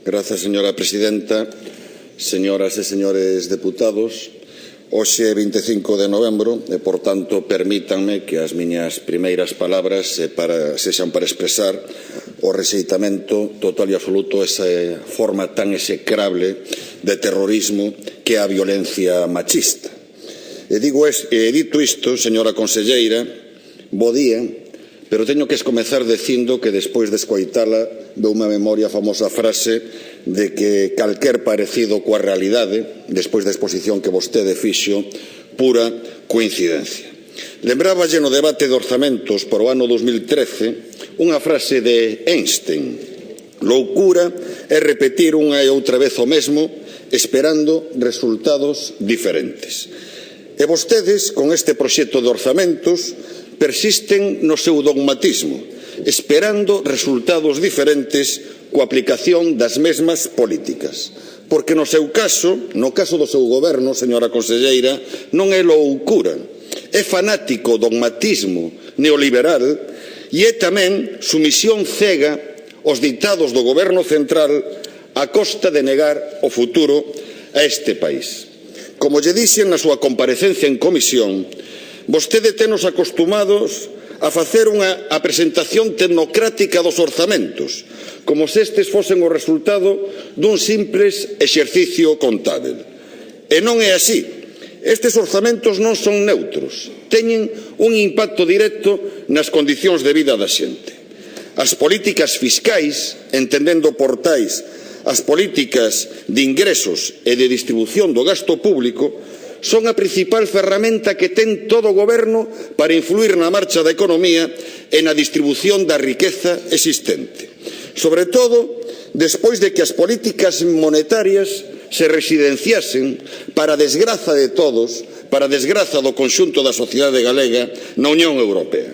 Grazas, señora presidenta. Señoras e señores deputados, hoxe é 25 de novembro e, por tanto, permítanme que as miñas primeiras palabras sexan para expresar o rexeitamento total e absoluto a esa forma tan execrable de terrorismo que é a violencia machista. E dito isto, señora conselleira, bo día, pero teño que comezar dicindo que despois de escoitala doume a memoria a famosa frase de que calquer parecido coa realidade, despois da exposición que vostede fixo, pura coincidencia. Lembraballe no debate de orzamentos para o ano 2013 unha frase de Einstein: loucura é repetir unha e outra vez o mesmo esperando resultados diferentes. E vostedes, con este proxecto de orzamentos, persisten no seu dogmatismo, esperando resultados diferentes coa aplicación das mesmas políticas. Porque no seu caso, no caso do seu goberno, señora conselleira, non é loucura, é fanático dogmatismo neoliberal e é tamén sumisión cega aos ditados do goberno central a costa de negar o futuro a este país. Como lle dixen na súa comparecencia en comisión, vostede tenos acostumados a facer a presentación tecnocrática dos orzamentos, como se estes fosen o resultado dun simples exercicio contábel. E non é así. Estes orzamentos non son neutros, teñen un impacto directo nas condicións de vida da xente. As políticas fiscais, entendendo por tais as políticas de ingresos e de distribución do gasto público, son a principal ferramenta que ten todo o goberno para influir na marcha da economía e na distribución da riqueza existente. Sobre todo, despois de que as políticas monetarias se residenciasen para a desgraza de todos, para a desgraza do conxunto da sociedade galega na Unión Europea.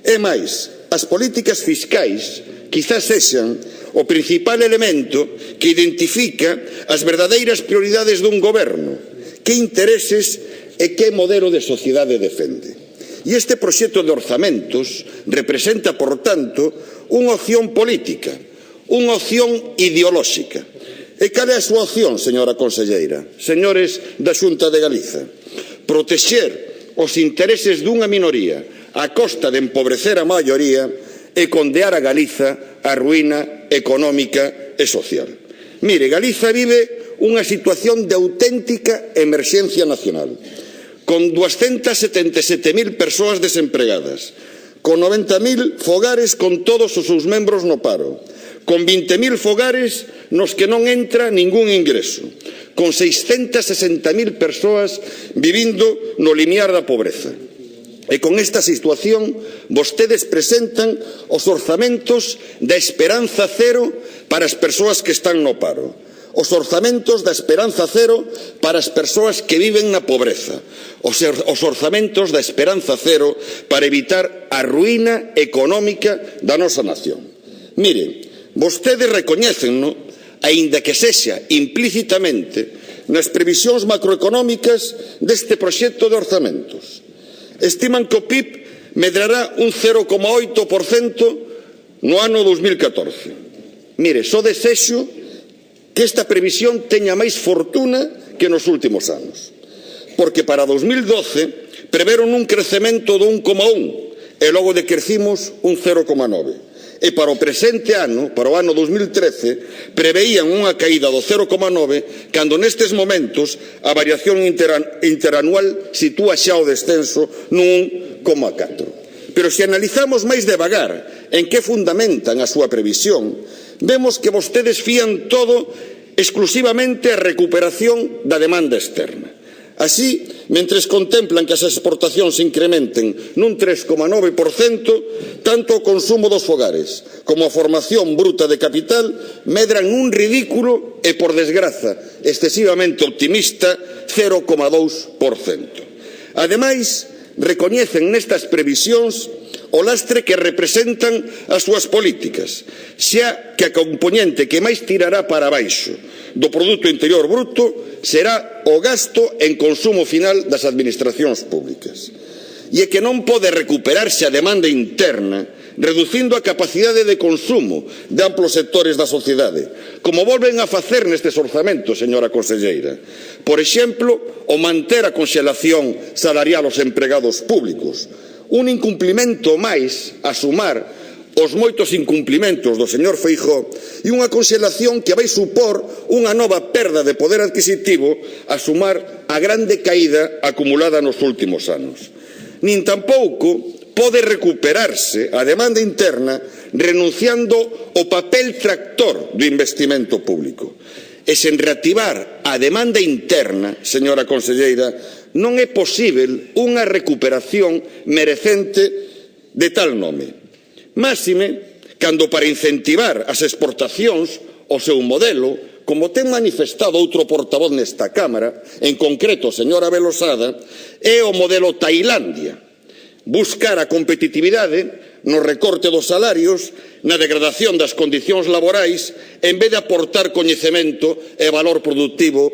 E máis, as políticas fiscais quizás sexan o principal elemento que identifica as verdadeiras prioridades dun goberno, que intereses e que modelo de sociedade defende. E este proxecto de orzamentos representa, por tanto, unha opción política, unha opción ideolóxica. E cal é a súa opción, señora conselleira, señores da Xunta de Galiza? Protexer os intereses dunha minoría a costa de empobrecer a maioría e condear a Galiza á ruína económica e social. Mire, Galiza vive unha situación de auténtica emerxencia nacional, con 277.000 persoas desempregadas, con 90.000 fogares con todos os seus membros no paro, con 20.000 fogares nos que non entra ningún ingreso, con 660.000 persoas vivindo no limiar da pobreza. E con esta situación vostedes presentan os orzamentos da esperanza cero para as persoas que están no paro, os orzamentos da esperanza cero para as persoas que viven na pobreza, os orzamentos da esperanza cero para evitar a ruína económica da nosa nación. Mire, vostedes recoñécenno, aínda que sexa implícitamente, nas previsións macroeconómicas deste proxecto de orzamentos. Estiman que o PIB medrará un 0,8% no ano 2014. Mire, só desexo que esta previsión teña máis fortuna que nos últimos anos, porque para 2012 preveron un crecemento do 1,1 e logo decrecimos un 0,9. E para o presente ano, para o ano 2013, preveían unha caída do 0,9, cando nestes momentos a variación interanual sitúa xa o descenso nun 1,4. Pero se analizamos máis devagar en que fundamentan a súa previsión, vemos que vostedes fían todo exclusivamente a recuperación da demanda externa. Así, mentres contemplan que as exportacións se incrementen nun 3,9%, tanto o consumo dos fogares como a formación bruta de capital medran un ridículo e, por desgraza, excesivamente optimista 0,2%. Ademais, recoñecen nestas previsións o lastre que representan as súas políticas, xa que a compoñente que máis tirará para baixo do Produto Interior Bruto será o gasto en consumo final das administracións públicas. E é que non pode recuperarse a demanda interna reducindo a capacidade de consumo de amplos sectores da sociedade, como volven a facer nestes orzamentos, señora conselleira. Por exemplo, o manter a conxelación salarial aos empregados públicos, un incumplimento máis a sumar os moitos incumplimentos do señor Feijóo e unha conxelación que vai supor unha nova perda de poder adquisitivo a sumar a grande caída acumulada nos últimos anos. Nin tampouco pode recuperarse a demanda interna renunciando ao papel tractor do investimento público. E sen reactivar a demanda interna, señora conselleira, non é posíbel unha recuperación merecente de tal nome. Máxime, cando para incentivar as exportacións, o seu modelo, como ten manifestado outro portavoz nesta Cámara, en concreto, señora Belosada, é o modelo Tailandia. Buscar a competitividade no recorte dos salarios, na degradación das condicións laborais, en vez de aportar coñecemento e valor productivo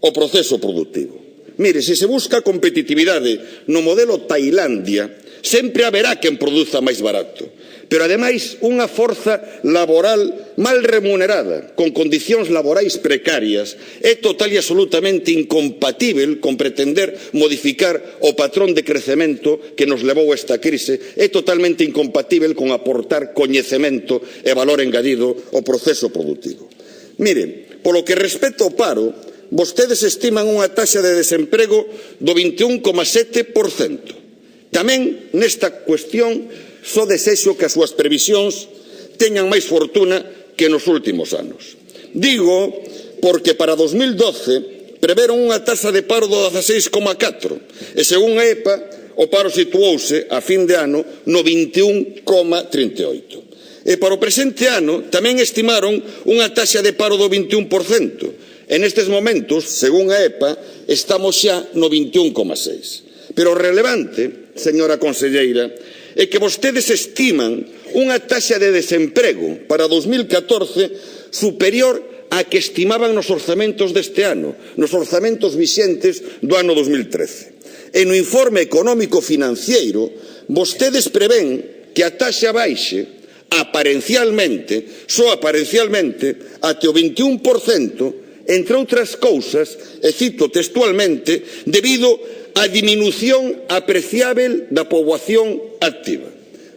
ao proceso productivo. Mire, se se busca competitividade no modelo Tailandia, sempre haberá quen produza máis barato, pero ademais unha forza laboral mal remunerada, con condicións laborais precarias, é total e absolutamente incompatível con pretender modificar o patrón de crecemento que nos levou a esta crise, é totalmente incompatível con aportar coñecemento e valor engadido ao proceso productivo. Mire, polo que respecta ao paro, vostedes estiman unha taxa de desemprego do 21,7%. Tamén nesta cuestión só desexo que as súas previsións teñan máis fortuna que nos últimos anos. Digo porque para 2012 preveron unha taxa de paro do 16,4 e según a EPA o paro situouse a fin de ano no 21,38. E para o presente ano tamén estimaron unha taxa de paro do 21%. En estes momentos, según a EPA, estamos xa no 21,6%. Pero o relevante, señora conselleira, é que vostedes estiman unha taxa de desemprego para 2014 superior á que estimaban nos orzamentos deste ano, nos orzamentos vixentes do ano 2013. E no informe económico financiero, vostedes prevén que a taxa baixe aparencialmente, só aparencialmente, até o 21%, entre outras cousas, e cito textualmente, debido a diminución apreciável da poboación activa.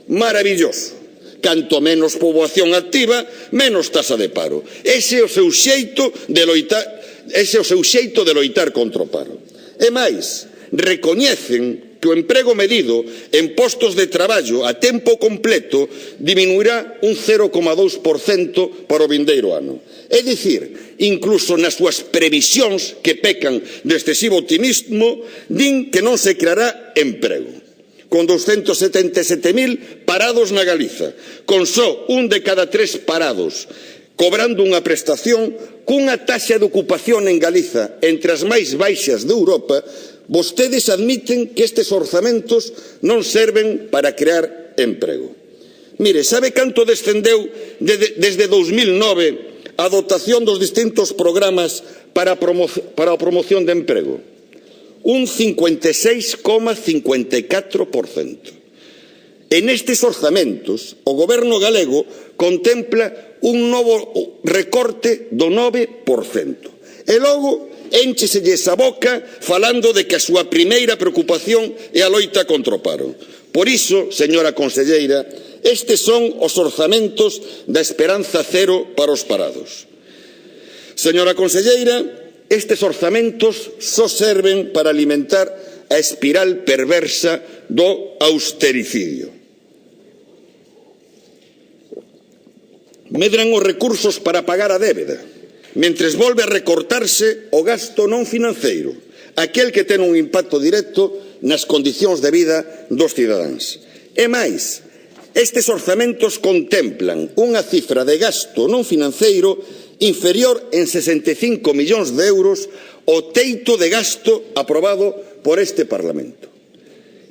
Maravilloso. Canto menos poboación activa, menos tasa de paro. Ese é o seu xeito de loitar contra o paro. E máis, recoñecen que o emprego medido en postos de traballo a tempo completo diminuirá un 0,2% para o vindeiro ano. É dicir, incluso nas súas previsións que pecan de excesivo optimismo, din que non se creará emprego. Con 277.000 parados na Galiza, con só un de cada 3 parados cobrando unha prestación, cunha taxa de ocupación en Galiza entre as máis baixas de Europa, vostedes admiten que estes orzamentos non serven para crear emprego. Mire, sabe canto descendeu desde 2009 a dotación dos distintos programas para a promoción de emprego? Un 56,54%. En estes orzamentos, o goberno galego contempla un novo recorte do 9%. E logo, éncheselles a boca falando de que a súa primeira preocupación é a loita contra o paro. Por iso, señora conselleira, estes son os orzamentos da esperanza cero para os parados. Señora conselleira, estes orzamentos só serven para alimentar a espiral perversa do austericidio. Medran os recursos para pagar a débeda, mentres volve a recortarse o gasto non financeiro, aquel que ten un impacto directo nas condicións de vida dos cidadáns. E máis, estes orzamentos contemplan unha cifra de gasto non financeiro inferior en 65 millóns de euros ao teito de gasto aprobado por este Parlamento.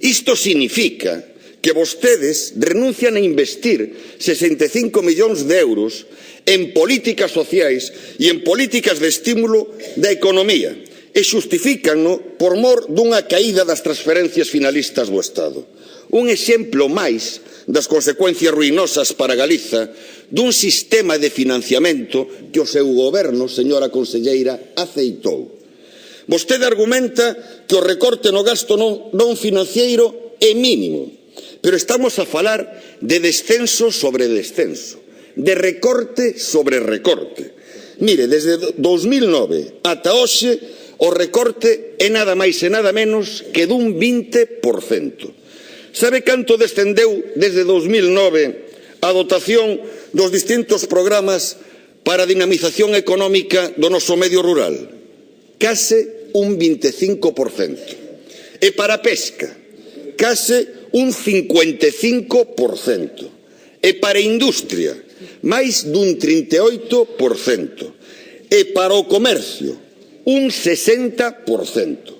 Isto significa que vostedes renuncian a investir 65 millóns de euros en políticas sociais e en políticas de estímulo da economía, e xustifícanno por mor dunha caída das transferencias finalistas do Estado. Un exemplo máis das consecuencias ruinosas para Galiza dun sistema de financiamento que o seu goberno, señora conselleira, aceitou. Vostede argumenta que o recorte no gasto non financeiro é mínimo, pero estamos a falar de descenso sobre descenso, de recorte sobre recorte. Mire, desde 2009 ata hoxe, o recorte é nada máis e nada menos que dun 20%. Sabe canto descendeu desde 2009 a dotación dos distintos programas para a dinamización económica do noso medio rural? Case un 25%. E para a pesca, case un 55%. E para a industria, máis dun 38%. E para o comercio, un 60%.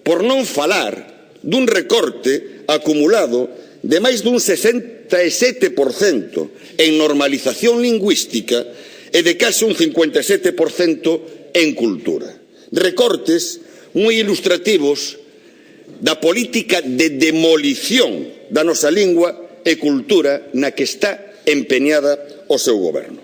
Por non falar dun recorte acumulado de máis dun 67% en normalización lingüística e de case un 57% en cultura. Recortes moi ilustrativos da política de demolición da nosa lingua e cultura na que está empeñada o seu goberno.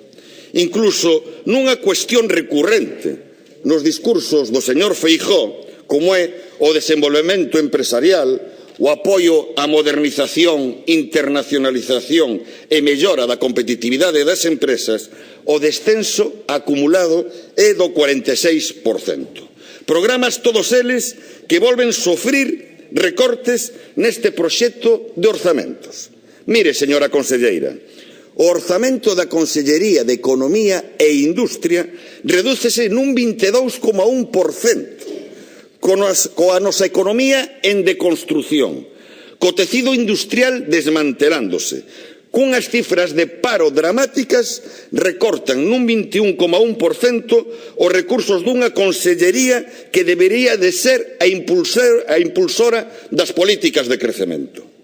Incluso nunha cuestión recurrente nos discursos do señor Feijóo, como é o desenvolvemento empresarial, o apoio á modernización, internacionalización e mellora da competitividade das empresas, o descenso acumulado é do 46%. Programas todos eles que volven sofrir recortes neste proxecto de orzamentos. Mire, señora conselleira, o orzamento da Consellería de Economía e Industria redúcese nun 22,1%, coa nosa economía en deconstrución, co tecido industrial desmantelándose, cunhas cifras de paro dramáticas, recortan nun 21,1% os recursos dunha consellería que debería de ser a impulsora das políticas de crecemento.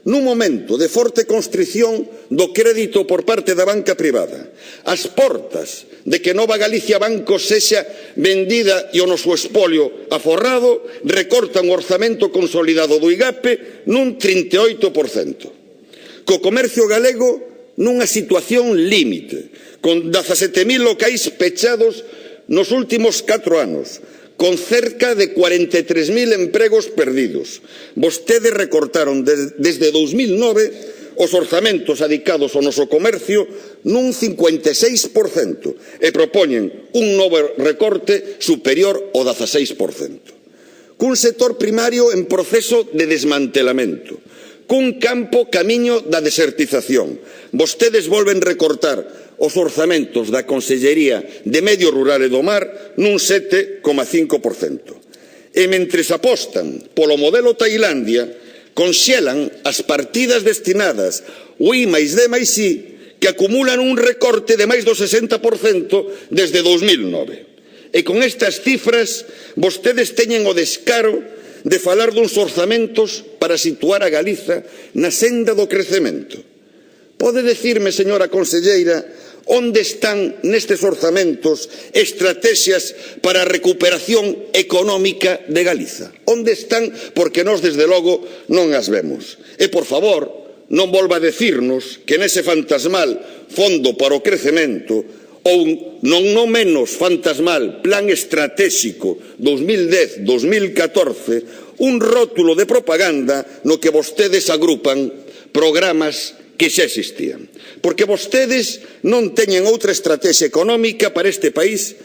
Nun momento de forte constrición do crédito por parte da banca privada, ás portas de que Nova Galicia Banco sexa vendida e o noso espolio aforrado, recortan o orzamento consolidado do IGAPE nun 38%. Co comercio galego nunha situación límite, con 17.000 locais pechados nos últimos 4 anos, con cerca de 43.000 empregos perdidos. Vostedes recortaron desde 2009 os orzamentos adicados ao noso comercio nun 56% e propoñen un novo recorte superior ao 16%. Cun sector primario en proceso de desmantelamento, cun campo camiño da desertización, vostedes volven recortar os orzamentos da Consellería de Medio Rural e do Mar nun 7,5%. E mentres apostan polo modelo Tailandia, conxelan as partidas destinadas ao I máis D máis I, que acumulan un recorte de máis do 60% desde 2009. E con estas cifras, vostedes teñen o descaro de falar duns orzamentos para situar a Galiza na senda do crecemento. Pode dicirme, señora conselleira, onde están nestes orzamentos estratexias para a recuperación económica de Galiza? Onde están? Porque nós, desde logo, non as vemos. E, por favor, non volva a decirnos que nese fantasmal Fondo para o Crecemento ou non menos fantasmal Plan Estratéxico 2010-2014, un rótulo de propaganda no que vostedes agrupan programas que xa existían. Porque vostedes non teñen outra estrategia económica para este país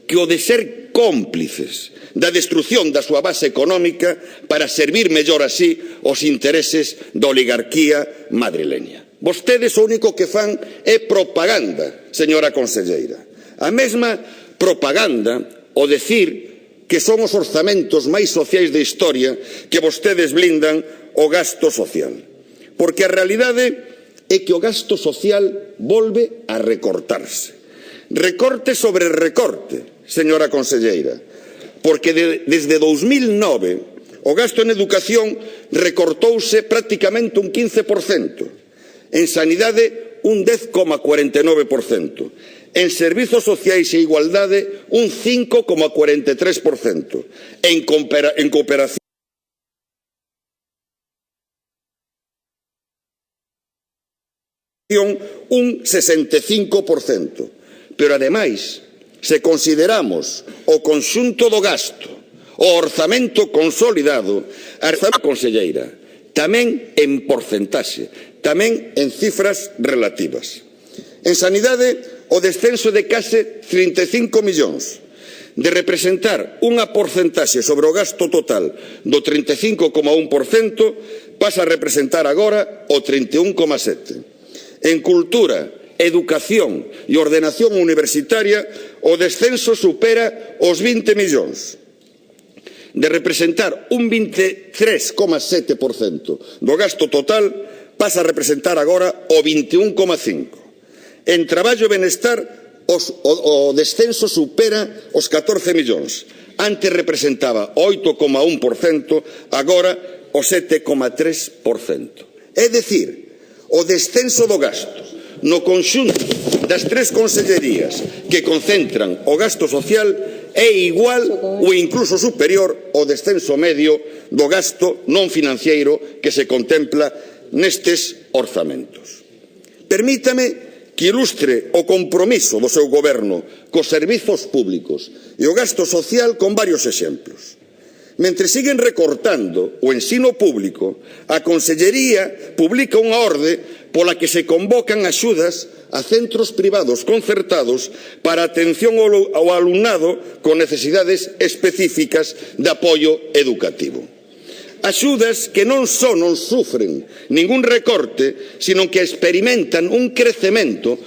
que o de ser cómplices da destrución da súa base económica para servir mellor así os intereses da oligarquía madrileña. Vostedes o único que fan é propaganda, señora conselleira. A mesma propaganda o decir que son os orzamentos máis sociais da historia que vostedes blindan o gasto social. Porque a realidade é que o gasto social volve a recortarse. Recorte sobre recorte, señora conselleira, porque desde 2009 o gasto en educación recortouse prácticamente un 15%, en sanidade un 10,49%. En servizos sociais e igualdade, un 5,43%. En cooperación, un 65%. Pero, ademais, se consideramos o conxunto do gasto, o orzamento consolidado, a conselleira, tamén en porcentaxe, tamén en cifras relativas. En sanidade, o descenso de case 35 millóns, de representar unha porcentaxe sobre o gasto total do 35,1%, pasa a representar agora o 31,7%. En cultura, educación e ordenación universitaria, o descenso supera os 20 millóns. De representar un 23,7% do gasto total, pasa a representar agora o 21,5%. En traballo e benestar, o descenso supera os 14 millóns. Antes representaba o 8,1%, agora o 7,3%. É dicir, o descenso do gasto no conxunto das tres consellerías que concentran o gasto social é igual ou incluso superior ao descenso medio do gasto non financiero que se contempla nestes orzamentos. Permítame que ilustre o compromiso do seu goberno cos servizos públicos e o gasto social con varios exemplos. Mentre siguen recortando o ensino público, a Consellería publica unha orde pola que se convocan axudas a centros privados concertados para a atención ao alumnado con necesidades específicas de apoio educativo. Axudas que non só non sufren ningún recorte, sino que experimentan un crecemento.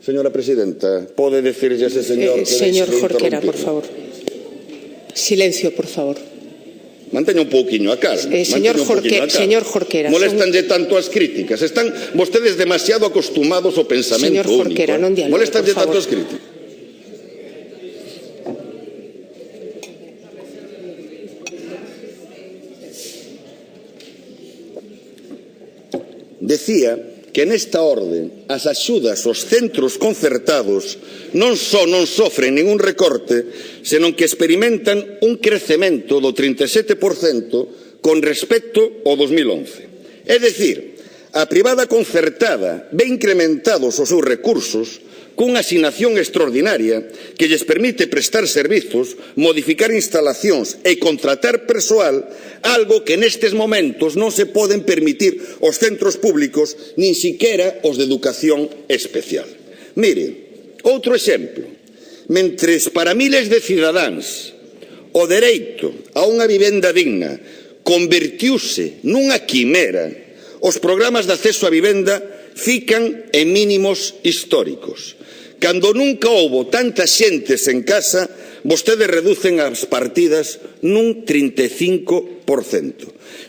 Señora presidenta, pode decirlle a ese señor que señor Jorquera, por favor. Silencio, por favor. Manteña un pouquiño a calma. Señor Jorquera. Moléstanlle tanto as críticas. Están vostedes demasiado acostumados ao pensamento único. Señor Jorquera, non dialogue, Moléstanlle por tanto favor. as críticas. Decía que nesta orde as axudas aos centros concertados non só non sofren ningún recorte, senón que experimentan un crecemento do 37% con respecto ao 2011. É dicir, a privada concertada ve incrementados os seus recursos cunha asignación extraordinaria que lles permite prestar servizos, modificar instalacións e contratar persoal, algo que nestes momentos non se poden permitir os centros públicos, nin siquera os de educación especial. Mire, outro exemplo. Mentres para miles de cidadáns o dereito a unha vivenda digna convertiuse nunha quimera, os programas de acceso á vivenda fican en mínimos históricos. Cando nunca houbo tanta xente sen casa, vostedes reducen as partidas nun 35%.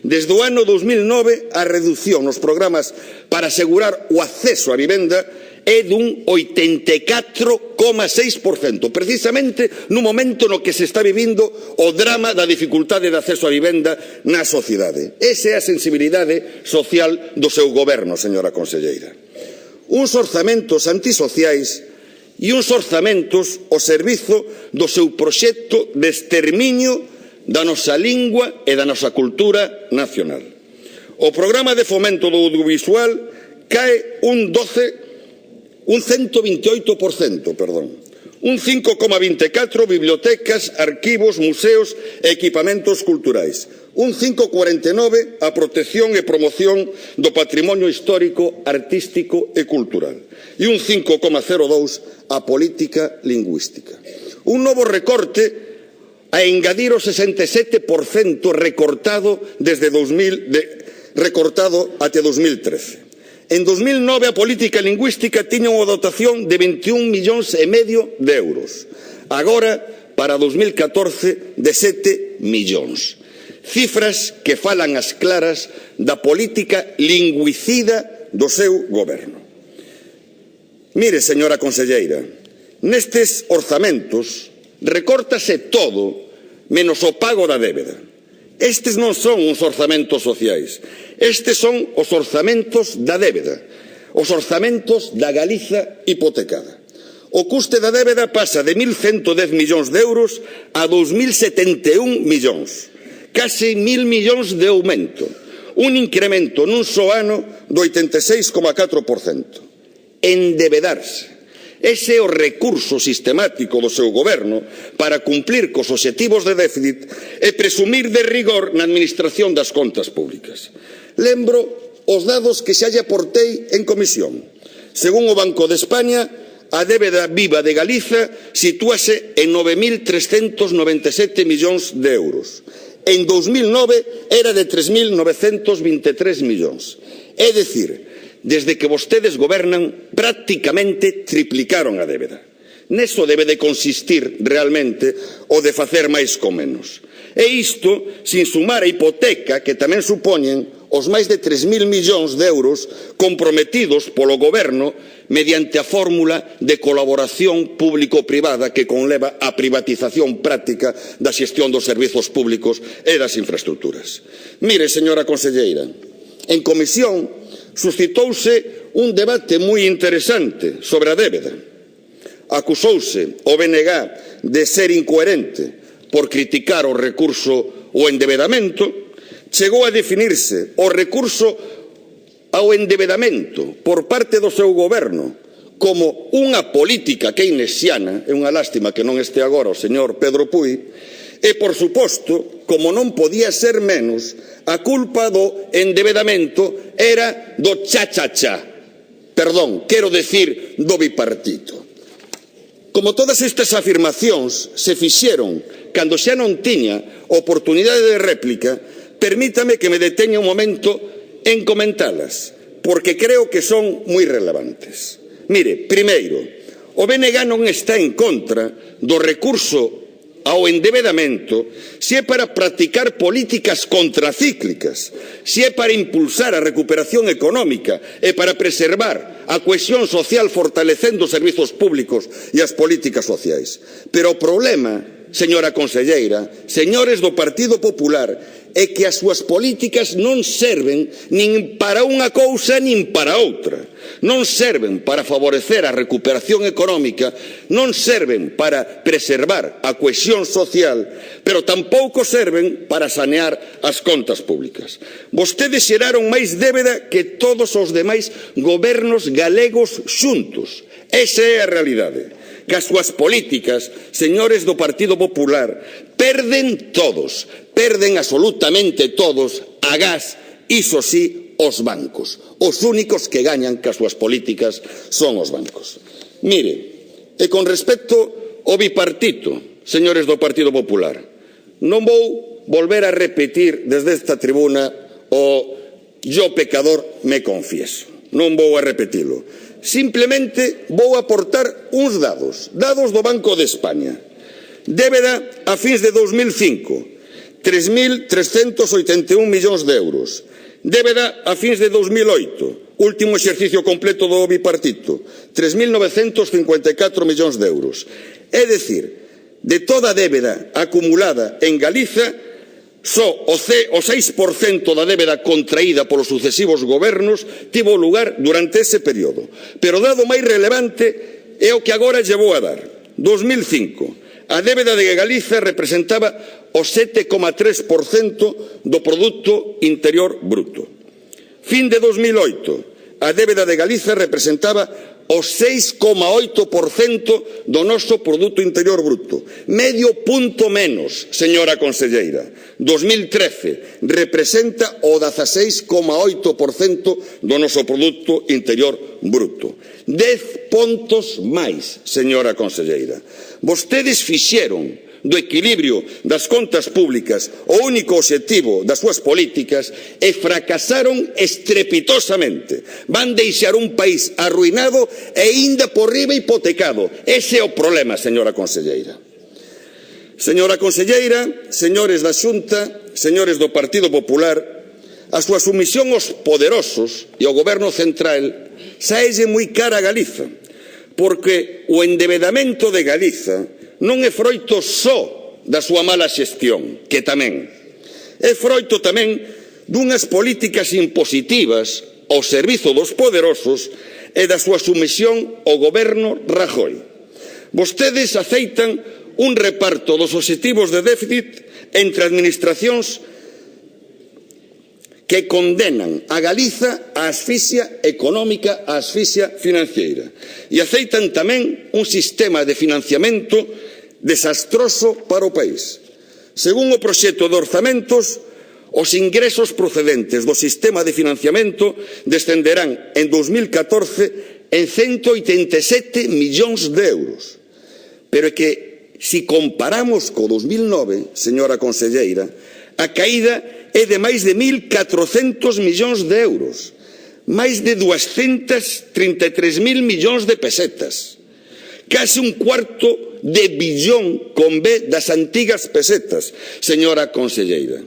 Desde o ano 2009, a reducción nos programas para asegurar o acceso á vivenda é dun 84,6%, precisamente no momento no que se está vivindo o drama da dificultade de acceso á vivenda na sociedade. Esa é a sensibilidade social do seu goberno, señora conselleira. Uns orzamentos antisociais e uns orzamentos ao servizo do seu proxecto de exterminio da nosa lingua e da nosa cultura nacional. O programa de fomento do audiovisual cae un 128%, un 5,24% bibliotecas, arquivos, museos e equipamentos culturais, un 5,49% a protección e promoción do patrimonio histórico, artístico e cultural e un 5,02% a política lingüística. Un novo recorte a engadir o 67% recortado até 2013. En 2009 a política lingüística tiña unha dotación de 21,5 millóns de euros. Agora, para 2014, de 7 millóns. Cifras que falan as claras da política lingüicida do seu goberno. Mire, señora conselleira, nestes orzamentos recórtase todo menos o pago da débeda. Estes non son uns orzamentos sociais, estes son os orzamentos da débeda. os orzamentos da Galiza hipotecada. O custe da débeda pasa de 1.110 millóns de euros a 2.071 millóns, case 1.000 millóns de aumento, un incremento nun só ano do 86,4%. Endebedarse. Ese é o recurso sistemático do seu goberno para cumplir cos obxectivos de déficit e presumir de rigor na administración das contas públicas. Lembro os dados que xa lle aportei en comisión. Según o Banco de España, a débeda viva de Galiza sitúase en 9.397 millóns de euros. En 2009 era de 3.923 millóns. É dicir, desde que vostedes gobernan, prácticamente triplicaron a débeda. Neso debe de consistir realmente o de facer máis con menos. E isto sin sumar a hipoteca que tamén supoñen os máis de 3.000 millóns de euros comprometidos polo goberno mediante a fórmula de colaboración público-privada que conleva a privatización práctica da xestión dos servizos públicos e das infraestructuras. Mire, señora conselleira, en comisión suscitouse un debate moi interesante sobre a débeda. Acusouse o BNG de ser incoherente por criticar o recurso ao endebedamento. Chegou a definirse o recurso ao endebedamento por parte do seu goberno como unha política keynesiana, é unha lástima que non este agora o señor Pedro Puy, e, por suposto, como non podía ser menos, a culpa do endebedamento era do cha-cha-cha. Perdón, quero decir do bipartito. Como todas estas afirmacións se fixeron cando xa non tiña oportunidade de réplica, permítame que me deteña un momento en comentalas, porque creo que son moi relevantes. Mire, primeiro, o BNG non está en contra do recurso ao endebedamento se é para practicar políticas contracíclicas, se é para impulsar a recuperación económica e para preservar a cohesión social fortalecendo os servizos públicos e as políticas sociais. Pero o problema, señora conselleira, señores do Partido Popular, é que as súas políticas non serven nin para unha cousa nin para outra. Non serven para favorecer a recuperación económica, non serven para preservar a cohesión social, pero tampouco serven para sanear as contas públicas. Vostedes xeraron máis débeda que todos os demais gobernos galegos xuntos. Esa é a realidade. Que as súas políticas, señores do Partido Popular, perden todos, perden absolutamente todos, agás, iso sí, os bancos. Os únicos que gañan que as súas políticas son os bancos. Mire, e con respecto ao bipartito, señores do Partido Popular, non vou volver a repetir desde esta tribuna o yo pecador me confieso. Non vou a repetilo. Simplemente vou aportar uns dados do Banco de España. Débeda a fins de 2005, 3.381 millóns de euros. Débeda a fins de 2008, último exercicio completo do bipartito, 3.954 millóns de euros. É dicir, de toda a débeda acumulada en Galiza, só o 6% da débeda contraída polos sucesivos gobernos tivo lugar durante ese período. Pero o dado máis relevante é o que agora lle vou a dar. 2005, a débeda de Galiza representaba o 7,3% do Produto Interior Bruto. Fin de 2008, a débeda de Galiza representaba o 6,8% do noso Produto Interior Bruto. Medio punto menos, señora conselleira. 2013 representa o 16,8% do noso Produto Interior Bruto. 10 puntos máis, señora conselleira. Vostedes fixeron do equilibrio das contas públicas o único obxectivo das súas políticas e fracasaron estrepitosamente. Van deixar un país arruinado e inda por riba hipotecado. Ese é o problema, señora conselleira. Señora conselleira, señores da Xunta, señores do Partido Popular, a súa sumisión aos poderosos e ao goberno central saelle moi cara a Galiza, porque o endebedamento de Galiza non é froito só da súa mala xestión, que tamén. É froito tamén dunhas políticas impositivas ao servizo dos poderosos e da súa sumisión ao goberno Rajoy. Vostedes aceitan un reparto dos obxectivos de déficit entre administracións que condenan a Galiza á asfixia económica, á asfixia financiera. E aceitan tamén un sistema de financiamento desastroso para o país. Según o proxecto de orzamentos, os ingresos procedentes do sistema de financiamento descenderán en 2014 en 187 millóns de euros. Pero é que, se comparamos co 2009, señora conselleira, a caída é de máis de 1.400 millóns de euros, máis de 233.000 millóns de pesetas, case un cuarto de billón con B das antigas pesetas, señora conselleira.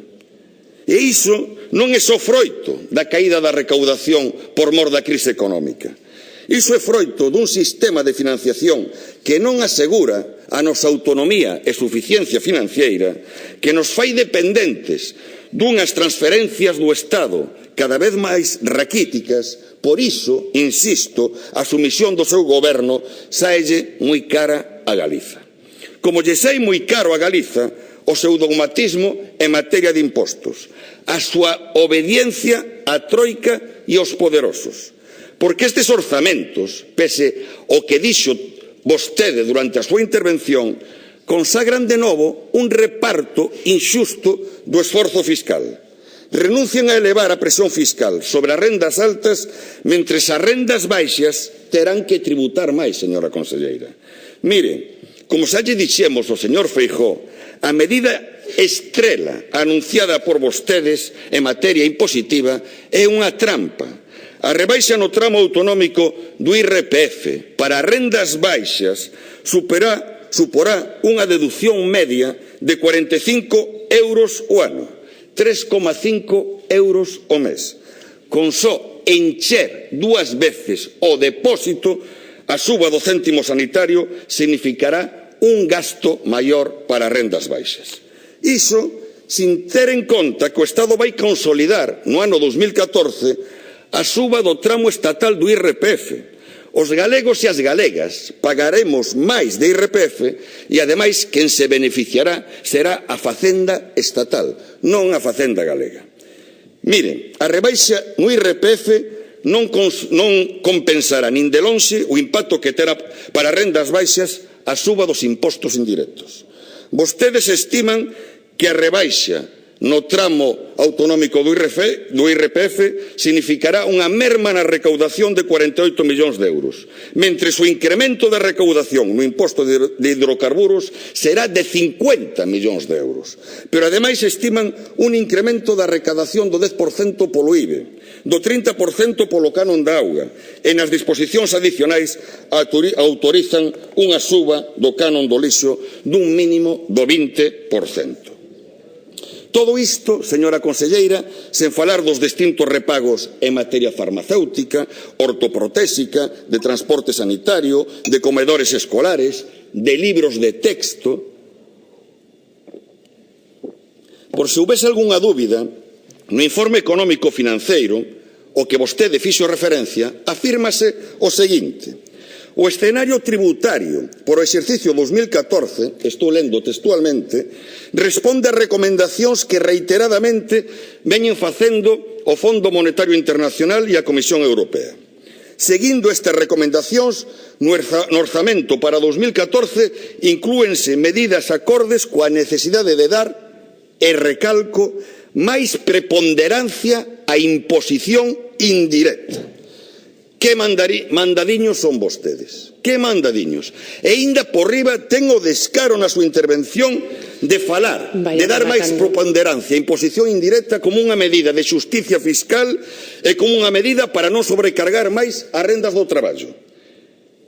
E iso non é só froito da caída da recaudación por mor da crise económica. Iso é froito dun sistema de financiación que non asegura a nosa autonomía e suficiencia financiera, que nos fai dependentes dunhas transferencias do Estado cada vez máis raquíticas. Por iso, insisto, a sumisión do seu goberno saelle moi cara a Galiza. Como lle sai moi caro a Galiza o seu dogmatismo en materia de impostos, a súa obediencia á troika e aos poderosos. Porque estes orzamentos, pese ao que dixo vostede durante a súa intervención, consagran de novo un reparto inxusto do esforzo fiscal. Renuncian a elevar a presión fiscal sobre as rendas altas, mentres as rendas baixas terán que tributar máis, señora conselleira. Mire, como xa lle dixemos ao señor Feijóo, a medida estrela anunciada por vostedes en materia impositiva é unha trampa. A rebaixa no tramo autonómico do IRPF para rendas baixas suporá unha deducción media de 45 euros o ano, 3,5 euros o mes. Con só encher 2 veces o depósito, a suba do céntimo sanitario significará un gasto maior para rendas baixas. Iso sin ter en conta que o Estado vai consolidar no ano 2014 a suba do tramo estatal do IRPF. Os galegos e as galegas pagaremos máis de IRPF e, ademais, quen se beneficiará será a Facenda estatal, non a Facenda galega. Miren, a rebaixa no IRPF non compensará nin de lonxe o impacto que terá para rendas baixas a suba dos impostos indirectos. Vostedes estiman que a rebaixa no tramo autonómico do IRPF significará unha merma na recaudación de 48 millóns de euros, mentres o incremento da recaudación no imposto de hidrocarburos será de 50 millóns de euros. Pero, ademais, estiman un incremento da recaudación do 10% polo IBE, do 30% polo canon da auga, e nas disposicións adicionais autorizan unha suba do canon do lixo dun mínimo do 20%. Todo isto, señora conselleira, sen falar dos distintos repagos en materia farmacéutica, ortoprotésica, de transporte sanitario, de comedores escolares, de libros de texto. Por se houbese algunha dúbida, no informe económico financeiro, o que vostede fixo referencia, afírmase o seguinte: o escenario tributario por o exercicio 2014, estou lendo textualmente, responde a recomendacións que reiteradamente veñen facendo o Fondo Monetario Internacional e a Comisión Europea. Seguindo estas recomendacións, no orzamento para 2014 inclúense medidas acordes coa necesidade de dar, e recalco, máis preponderancia á imposición indirecta. Que mandadiños son vostedes? Que mandadiños? E aínda por riba ten o descaro na súa intervención de falar, de dar máis preponderancia a imposición indirecta como unha medida de xusticia fiscal e como unha medida para non sobrecargar máis as rendas do traballo.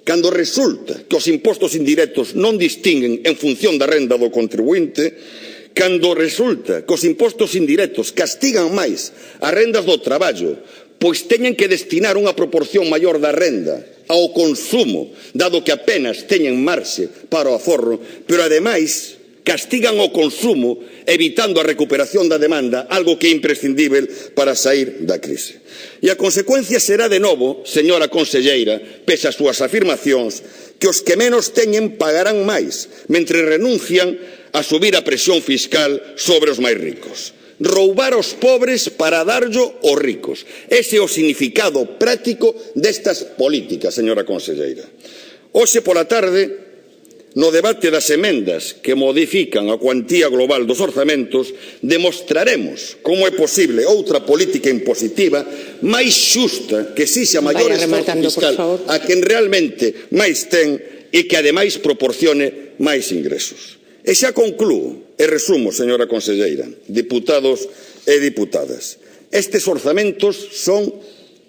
Cando resulta que os impostos indirectos non distinguen en función da renda do contribuinte, cando resulta que os impostos indirectos castigan máis as rendas do traballo, pois teñen que destinar unha proporción maior da renda ao consumo, dado que apenas teñen marxe para o aforro, pero ademais castigan o consumo, evitando a recuperación da demanda, algo que é imprescindível para sair da crise. E a consecuencia será de novo, señora conselleira, pese as súas afirmacións, que os que menos teñen pagarán máis, mentre renuncian a subir a presión fiscal sobre os máis ricos. Roubar aos pobres para darllo aos ricos. Ese é o significado práctico destas políticas, señora conselleira. Hoxe pola tarde, no debate das emendas que modifican a cuantía global dos orzamentos, demostraremos como é posible outra política impositiva máis xusta que exixa maior esforzo fiscal a quen realmente máis ten e que ademais proporcione máis ingresos. E xa conclúo e resumo, señora conselleira, deputados e diputadas. Estes orzamentos son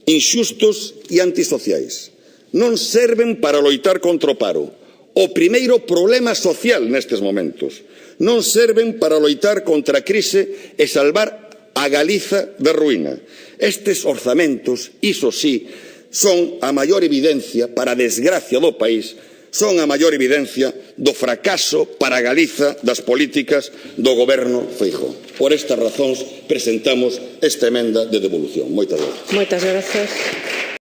inxustos e antisociais. Non serven para loitar contra o paro, o primeiro problema social nestes momentos. Non serven para loitar contra a crise e salvar a Galiza da ruína. Estes orzamentos, iso sí, son a maior evidencia, para a desgracia do país, son a maior evidencia do fracaso para Galiza das políticas do goberno Feijóo. Por estas razóns presentamos esta emenda de devolución. Moitas grazas. Moitas grazas.